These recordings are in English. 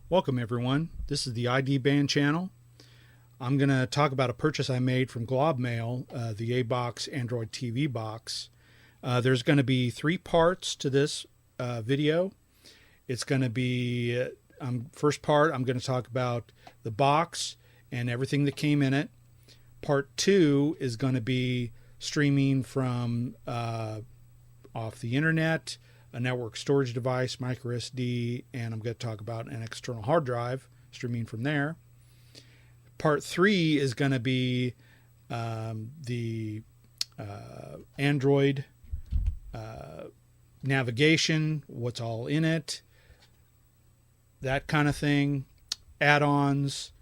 Welcome everyone. This is the TheIDBand channel. I'm going to talk about a purchase I made from Globmall, the ABOX Android TV box. There's going to be three parts to this video. It's going to be, first part, I'm going to talk about the box and everything that came in it. Part two is going to be streaming from off the internet, a network storage device, micro SD, and I'm going to talk about an external hard drive streaming from there. Part three is going to be the Android navigation, what's all in it, that kind of thing, add-ons,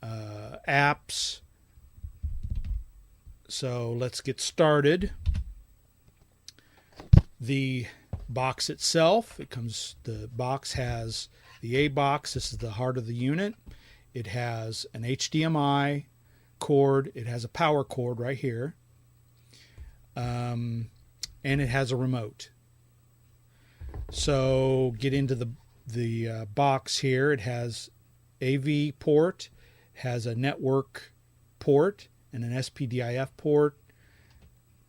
apps. So let's get started. The box itself, the box has the ABOX. This is the heart of the unit. It has an HDMI cord. It has a power cord right here. And it has a remote. So get into the box here. It has AV port, has a network port and an SPDIF port,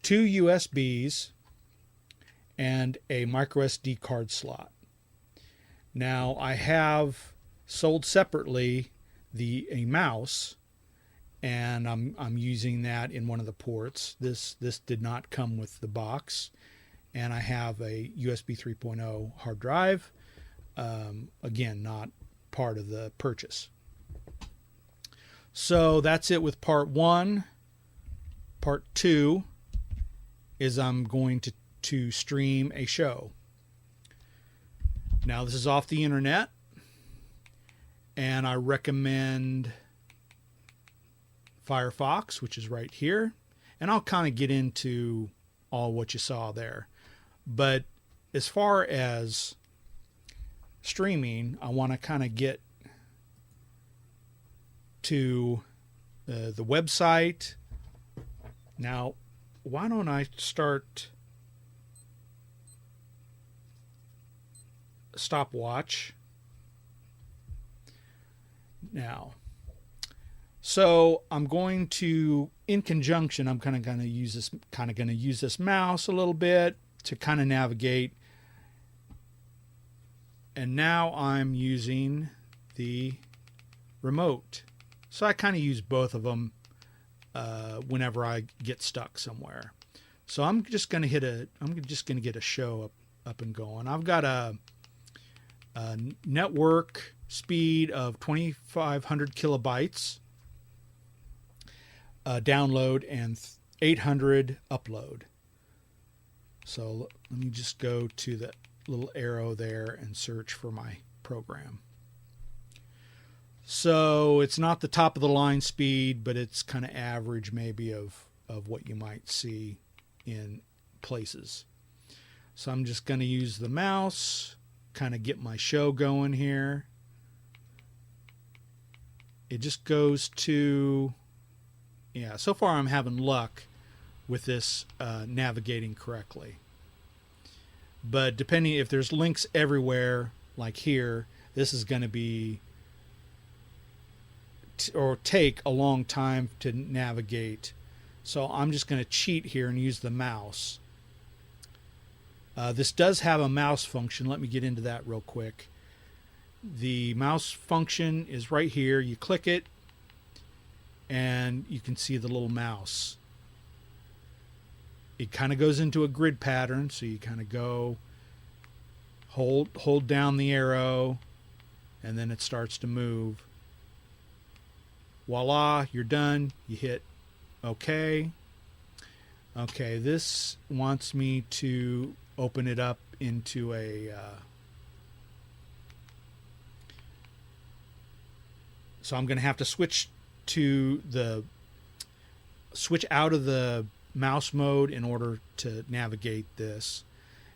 two USBs, and a micro SD card slot. Now I have sold separately a mouse, and I'm using that in one of the ports. This did not come with the box, and I have a USB 3.0 hard drive. Again, not part of the purchase. So that's it with part one. Part two is I'm going to stream a show. Now this is off the internet, and I recommend Firefox, which is right here, and I'll kind of get into all what you saw there. But as far as streaming, I want to kind of get to the website. Now, why don't I start stopwatch now? So I'm going to, in conjunction, I'm kind of going to use this mouse a little bit to kind of navigate. And now I'm using the remote. So I kind of use both of them whenever I get stuck somewhere. So I'm just going to get a show up and going. I've got a network speed of 2,500 kilobytes download and 800 upload. So let me just go to the little arrow there and search for my program. So it's not the top of the line speed, but it's kind of average maybe of what you might see in places. So I'm just going to use the mouse, kind of get my show going here. It just goes to, yeah, so far I'm having luck with this navigating correctly. But depending if there's links everywhere, like here, this is going to be or take a long time to navigate. So I'm just going to cheat here and use the mouse. This does have a mouse function. Let me get into that real quick. The mouse function is right here. You click it and you can see the little mouse. It kind of goes into a grid pattern, so you kind of go hold down the arrow and then it starts to move. Voila, you're done. You hit OK. Okay, this wants me to open it up into a so I'm going to have to switch out of the mouse mode in order to navigate this.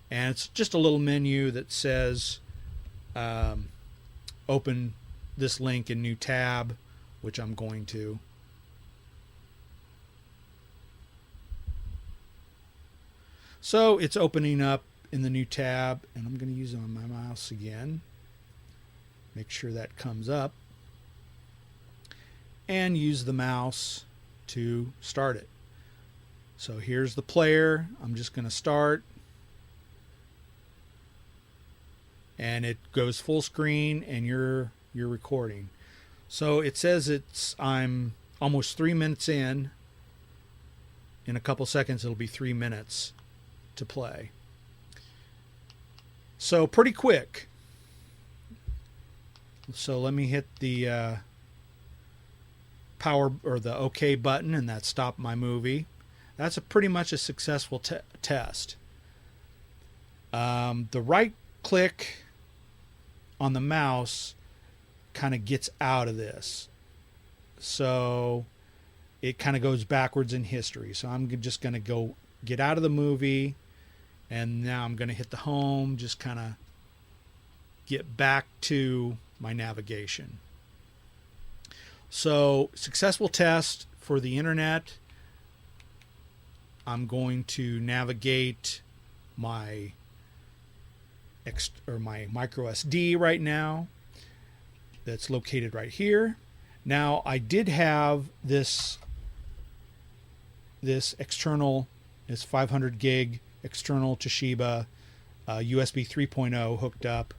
And it's just a little menu that says open this link in new tab, which I'm going to. So it's opening up in the new tab, and I'm going to use it on my mouse again. Make sure that comes up. And use the mouse to start it. So here's the player. I'm just going to start. And it goes full screen and you're recording. So it says I'm almost 3 minutes in. In a couple seconds it'll be 3 minutes to play. So pretty quick. So let me hit the power or the OK button, and that stopped my movie. That's pretty much a successful test. The right click on the mouse kind of gets out of this, so it kind of goes backwards in history. So I'm just going to go get out of the movie, and now I'm going to hit the home, just kind of get back to my navigation. So successful test for the internet. I'm going to navigate my micro SD right now. That's located right here. Now I did have this external, this 500 gig external Toshiba USB 3.0 hooked up,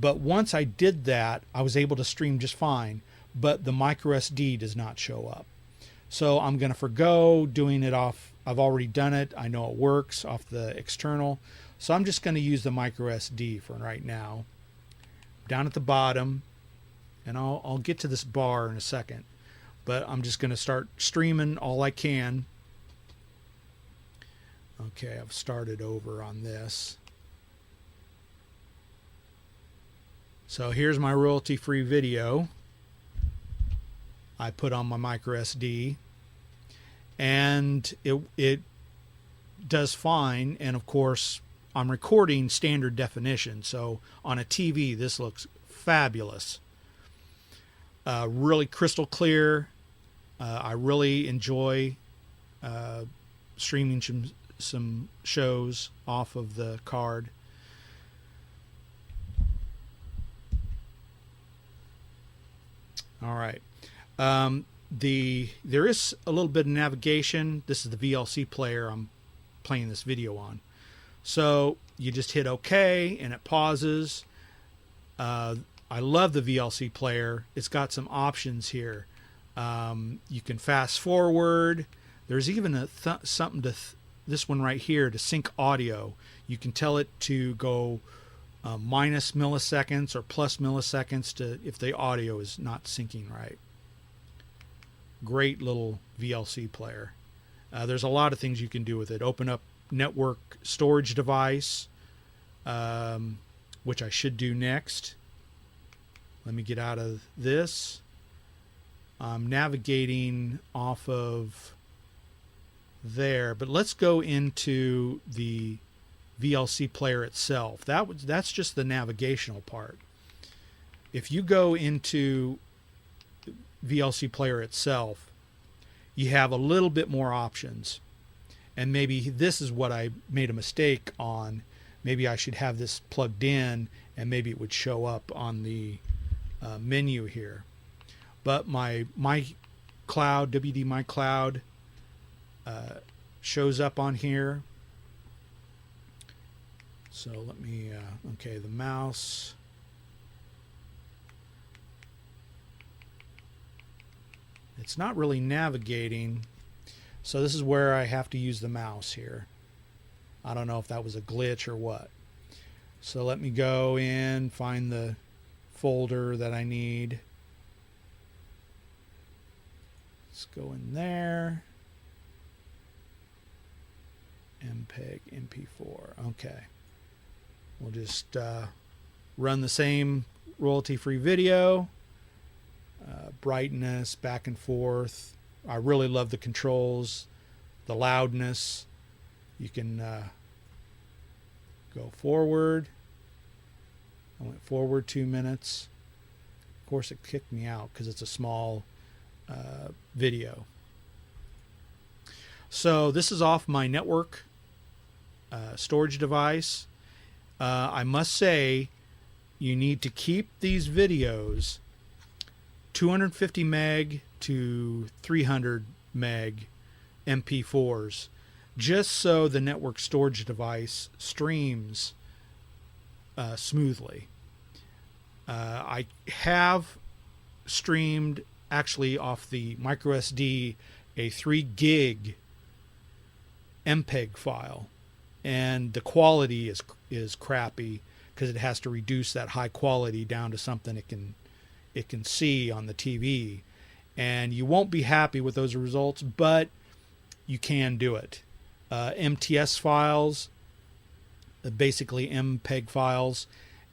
but once I did that, I was able to stream just fine, but the micro SD does not show up. So I'm going to forgo doing it off. I've already done it. I know it works off the external. So I'm just going to use the micro SD for right now. Down at the bottom, and I'll get to this bar in a second, but I'm just going to start streaming all I can. Okay, I've started over on this. So here's my royalty-free video I put on my micro SD, and it does fine. And of course I'm recording standard definition, so on a TV this looks fabulous. Really crystal clear. I really enjoy streaming some shows off of the card. All right. There is a little bit of navigation. This is the VLC player I'm playing this video on. So you just hit OK and it pauses. I love the VLC player. It's got some options here. You can fast forward. There's even something to this one right here to sync audio. You can tell it to go minus milliseconds or plus milliseconds to if the audio is not syncing right. Great little VLC player. There's a lot of things you can do with it. Open up network storage device, which I should do next. Let me get out of this. I'm navigating off of there, but let's go into the VLC player itself. That's just the navigational part. If you go into VLC player itself, you have a little bit more options, and maybe this is what I made a mistake on. Maybe I should have this plugged in, and maybe it would show up on the menu here. But my cloud, WD My Cloud, shows up on here. So let me okay, the mouse. It's not really navigating, so this is where I have to use the mouse here. I don't know if that was a glitch or what. So let me go in, find the folder that I need. Let's go in there. MPEG MP4. Okay. We'll just run the same royalty-free video. Brightness, back and forth. I really love the controls, the loudness. You can go forward. I went forward 2 minutes. Of course, it kicked me out because it's a small video. So this is off my network storage device. I must say you need to keep these videos 250 meg to 300 meg MP4s, just so the network storage device streams smoothly. I have streamed actually off the microSD a 3 gig MPEG file, and the quality is crappy because it has to reduce that high quality down to something it can see on the TV, and you won't be happy with those results, but you can do it. MTS files, basically MPEG files,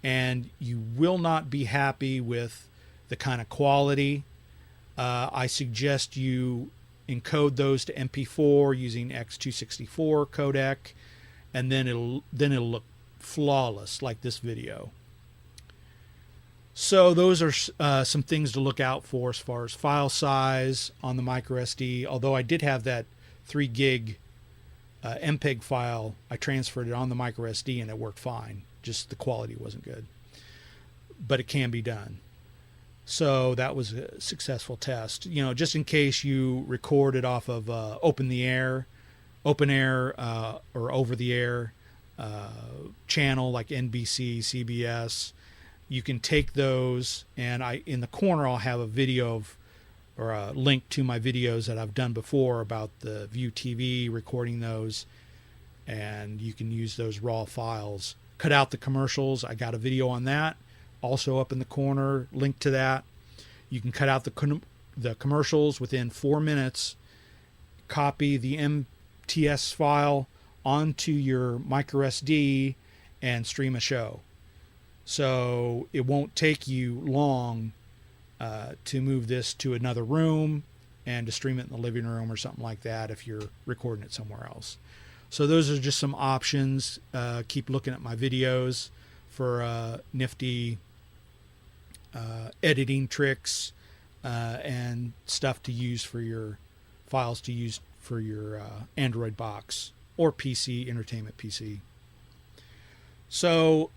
and you will not be happy with the kind of quality. I suggest you encode those to MP4 using X264 codec, and then it'll look flawless like this video. So those are some things to look out for as far as file size on the microSD. Although I did have that 3 gig MPEG file, I transferred it on the microSD and it worked fine. Just the quality wasn't good, but it can be done. So that was a successful test. You know, just in case you record it off of open air, or over the air channel like NBC, CBS, you can take those, and in the corner I'll have a video or a link to my videos that I've done before about the View TV, recording those, and you can use those raw files. Cut out the commercials. I got a video on that, also up in the corner, link to that. You can cut out the commercials within 4 minutes, copy the MTS file onto your microSD, and stream a show. So it won't take you long to move this to another room and to stream it in the living room or something like that if you're recording it somewhere else. So those are just some options. Keep looking at my videos for nifty editing tricks and stuff to use for your files to use for your Android box or PC, entertainment PC. So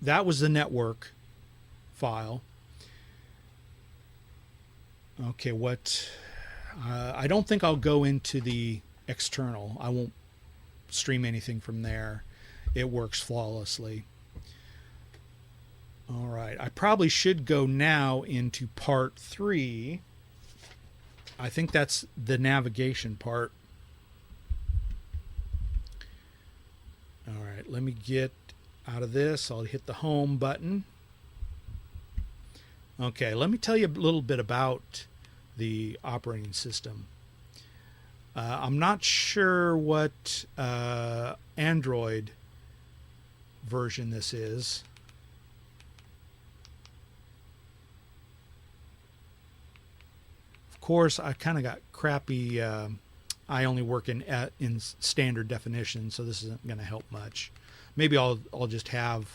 that was the network file. Okay, I don't think I'll go into the external. I won't stream anything from there. It works flawlessly. All right, I probably should go now into part 3. I think that's the navigation part. All right, let me get out of this. I'll hit the home button. Okay, let me tell you a little bit about the operating system. I'm not sure what Android version this is. Of course, I kind of got crappy. I only work in standard definition, so this isn't going to help much. Maybe I'll just have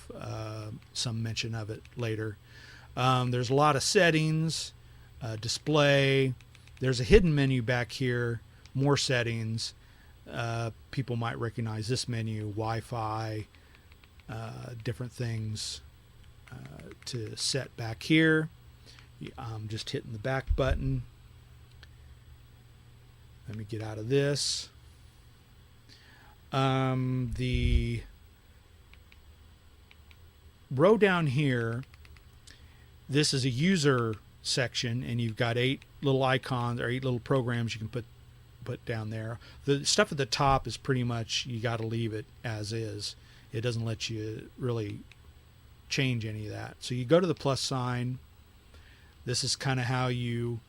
some mention of it later. There's a lot of settings, display. There's a hidden menu back here, more settings. People might recognize this menu, Wi-Fi, different things to set back here. I'm just hitting the back button. Let me get out of this. The row down here, this is a user section, and you've got 8 little icons or 8 little programs you can put down there. The stuff at the top is pretty much, you got to leave it as is. It doesn't let you really change any of that. So you go to the plus sign. This is kind of how you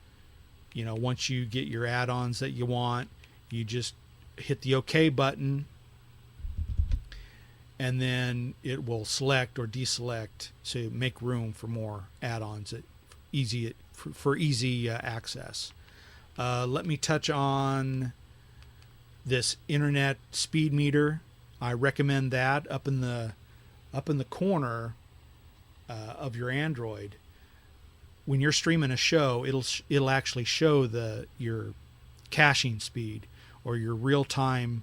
know, once you get your add-ons that you want, you just hit the OK button, and then it will select or deselect, so make room for more add-ons for easy access. Let me touch on this internet speed meter. I recommend that up in the corner of your Android. When you're streaming a show, it'll actually show your caching speed or your real-time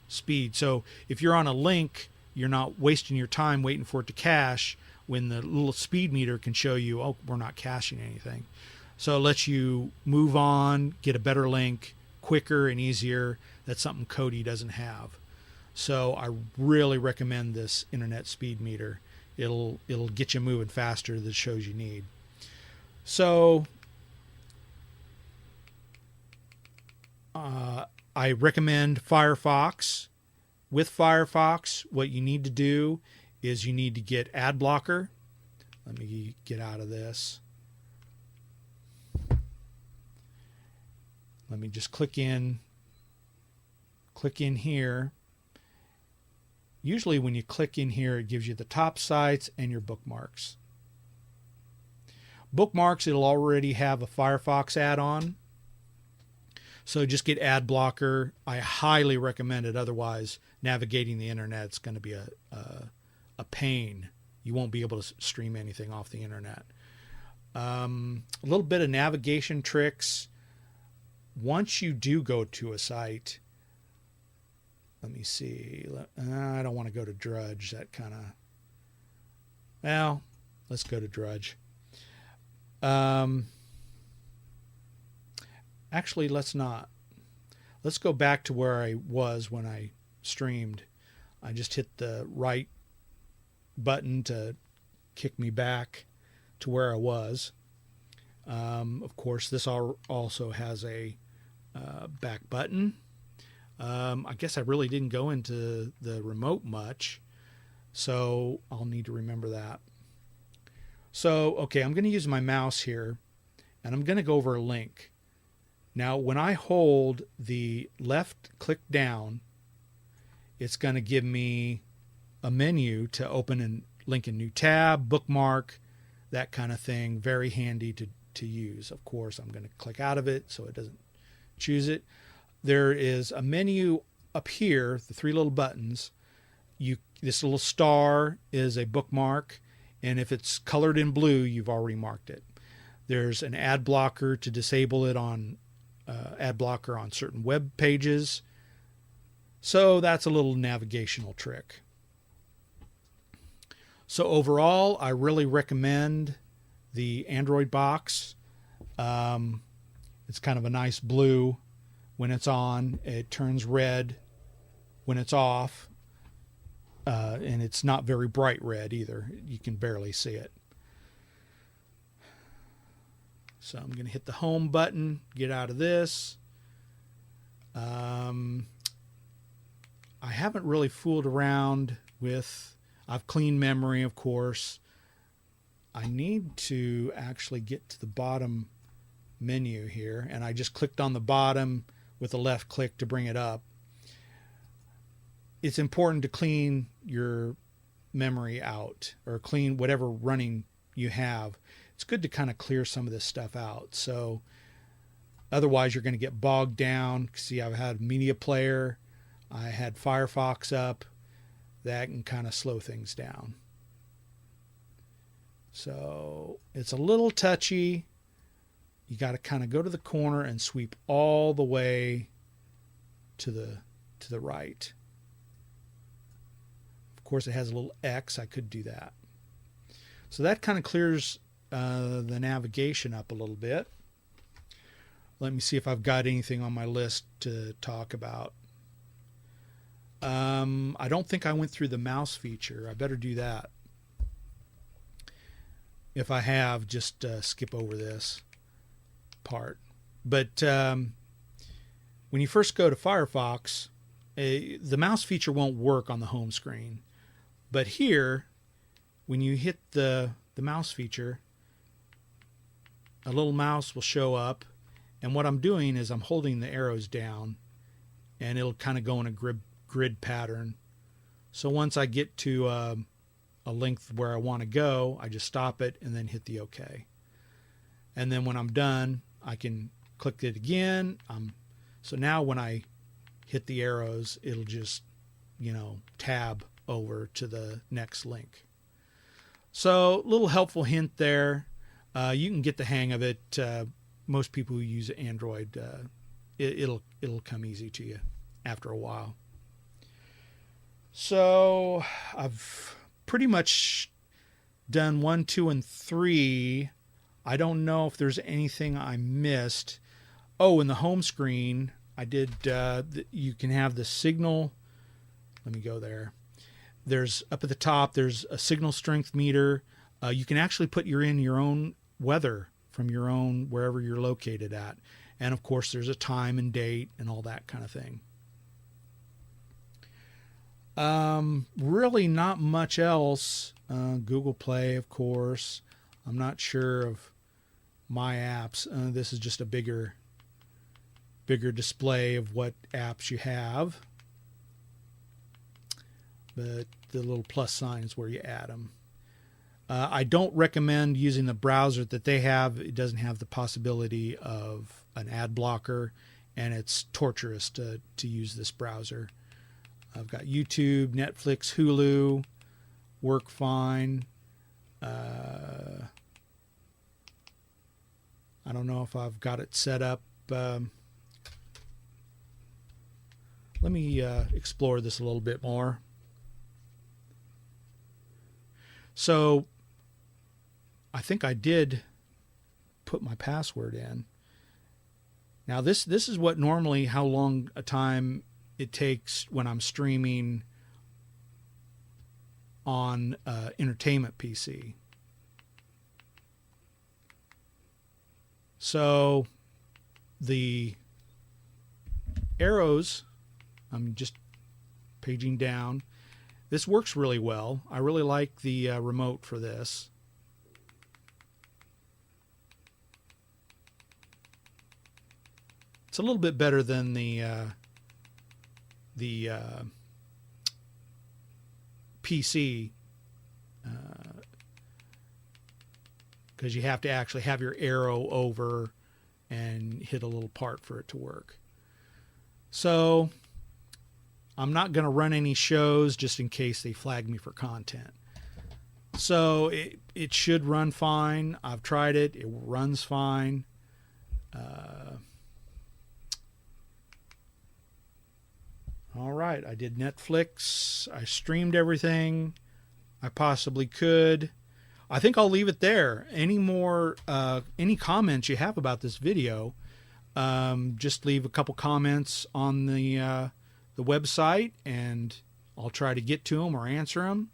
speed. So if you're on a link you're not wasting your time waiting for it to cache when the little speed meter can show you, oh, we're not caching anything. So it lets you move on, get a better link quicker and easier. That's something Kodi doesn't have. So I really recommend this internet speed meter. It'll get you moving faster than the shows you need. So I recommend Firefox. With Firefox, what you need to do is you need to get ad blocker. Let me get out of this. Let me just click in here. Usually when you click in here, it gives you the top sites and your bookmarks. Bookmarks, it'll already have a Firefox add-on. So just get ad blocker. I highly recommend it. Otherwise, navigating the internet is going to be a pain. You won't be able to stream anything off the internet. A little bit of navigation tricks. Once you do go to a site, let me see. I don't want to go to Drudge. That kind of... Well, let's go to Drudge. Actually, let's not. Let's go back to where I was when I streamed. I just hit the right button to kick me back to where I was. Of course, this also has a back button. I guess I really didn't go into the remote much, so I'll need to remember that. So, okay, I'm going to use my mouse here, and I'm going to go over a link. Now, when I hold the left click down, it's going to give me a menu to open and link a new tab, bookmark, that kind of thing. Very handy to use. Of course, I'm going to click out of it so it doesn't choose it. There is a menu up here, the three little buttons. This little star is a bookmark, and if it's colored in blue, you've already marked it. There's an ad blocker to disable it on ad blocker on certain web pages. So that's a little navigational trick. So overall, I really recommend the Android box. It's kind of a nice blue when it's on. It turns red when it's off. And it's not very bright red either. You can barely see it. So I'm going to hit the home button, get out of this. I haven't really fooled around with, I've cleaned memory, of course. I need to actually get to the bottom menu here, and I just clicked on the bottom with a left click to bring it up. It's important to clean your memory out, or clean whatever running you have. It's good to kind of clear some of this stuff out. So otherwise you're going to get bogged down. See, I've had media player. I had Firefox up. That can kind of slow things down. So it's a little touchy. You got to kind of go to the corner and sweep all the way to the right. Of course, it has a little X. I could do that. So that kind of clears the navigation up a little bit. Let me see if I've got anything on my list to talk about. I don't think I went through the mouse feature. I better do that. If I have, just skip over this part. But when you first go to Firefox, the mouse feature won't work on the home screen. But here, when you hit the mouse feature, a little mouse will show up, and what I'm doing is I'm holding the arrows down, and it'll kind of go in a grid pattern. So once I get to a length where I want to go, I just stop it and then hit the OK. And then when I'm done, I can click it again. So now when I hit the arrows, it'll just, tab over to the next link. So, little helpful hint there. You can get the hang of it. Most people who use Android, it'll come easy to you after a while. So I've pretty much done 1, 2, and 3. I don't know if there's anything I missed. Oh, in the home screen, I did. You can have the signal. Let me go there. There's up at the top. There's a signal strength meter. You can actually put in your own weather from your own wherever you're located at, and of course there's a time and date and all that kind of thing. Really not much else. Google Play, of course. I'm not sure of my apps. This is just a bigger display of what apps you have. But the little plus sign is where you add them. I don't recommend using the browser that they have. It doesn't have the possibility of an ad blocker, and it's torturous to use this browser. I've got YouTube, Netflix, Hulu, work fine. I don't know if I've got it set up. Let me explore this a little bit more. So I think I did put my password in. Now this is what normally how long a time it takes when I'm streaming on entertainment PC. So the arrows, I'm just paging down. This works really well. I really like the remote for this. It's a little bit better than the PC, because you have to actually have your arrow over and hit a little part for it to work. So I'm not going to run any shows just in case they flag me for content. So it should run fine. I've tried it. It runs fine. All right, I did Netflix. I streamed everything I possibly could. I think I'll leave it there. Any comments you have about this video, just leave a couple comments on the website, and I'll try to get to them or answer them.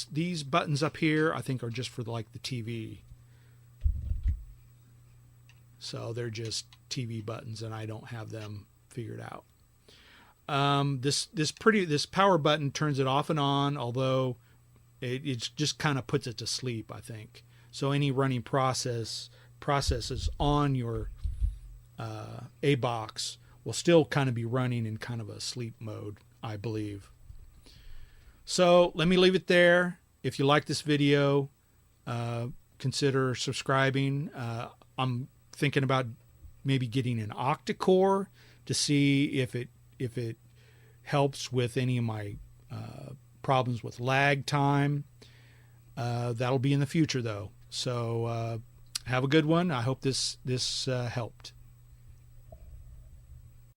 These buttons up here I think are just for like the TV. So they're just TV buttons, and I don't have them figured out. This power button turns it off and on, although it just kind of puts it to sleep, I think. So any running processes on your ABOX will still kind of be running in kind of a sleep mode, I believe. So let me leave it there. If you like this video, consider subscribing. I'm thinking about maybe getting an octa-core to see if it helps with any of my problems with lag time. That'll be in the future though. So have a good one. I hope this helped.